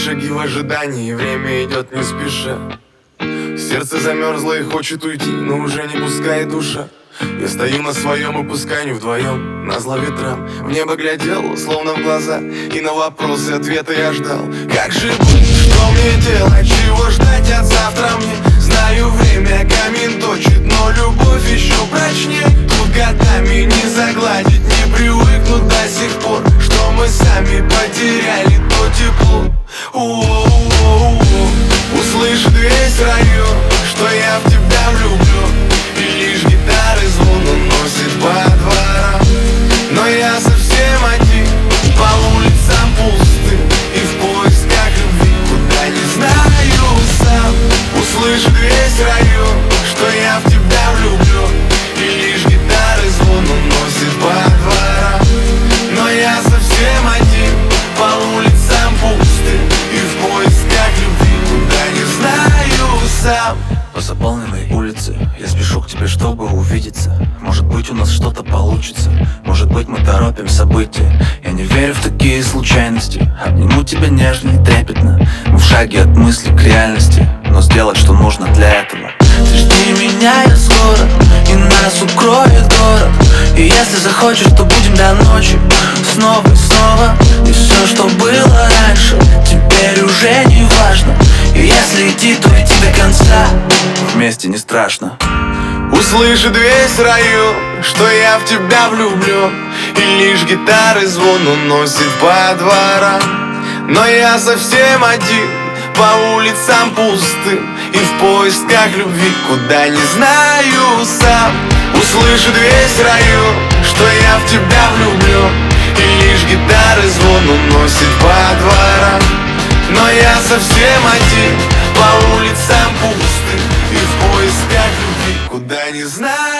шаги в ожидании, время идет не спеша. Сердце замерзло и хочет уйти, но уже не пускает душа. Я стою на своем и пускай не вдвоем, назло ветрам. В небо глядел, словно в глаза, и на вопросы ответа я ждал. Как же быть, что мне делать, чего ждать от завтра мне? Знаю, время камень точит, но любовь еще прочнее. Тут годами не загладить, не привыкнуть до сих пор, что мы сами потеряли то тепло. Услышит весь район, что я в тебя влюблен, и лишь гитары звон уносит по дворам. Но я совсем один, по улицам пустым, и в поисках любви, куда не знаю сам. Услышит весь район, что я в тебя влюблен, и лишь гитары звон уносит по дворам. Но я совсем один, по улицам пустым, и в поисках любви, куда не знаю сам. По заполненной улице я спешу к тебе, чтобы увидеться. Может быть, у нас что-то получится, может быть, мы торопим события. Я не верю в такие случайности, обниму тебя нежно и трепетно. Мы в шаге от мысли к реальности, но сделать, что нужно для этого. Ты жди меня, я скоро, и нас укроет город. И если захочешь, то будем до ночи, снова и снова. И все, что было раньше, теперь уже не важно. И если идти, то идти до конца, вместе не страшно. Услышит весь район, что я в тебя влюблен, и лишь гитары звон уносит по дворам. Но я совсем один, по улицам пустым, и в поисках любви, куда не знаю сам. Услышит весь район, что я в тебя влюблен, и лишь гитары звон уносит по дворам. Но я совсем один, по улицам пустым, и в поисках любви, куда не знаю.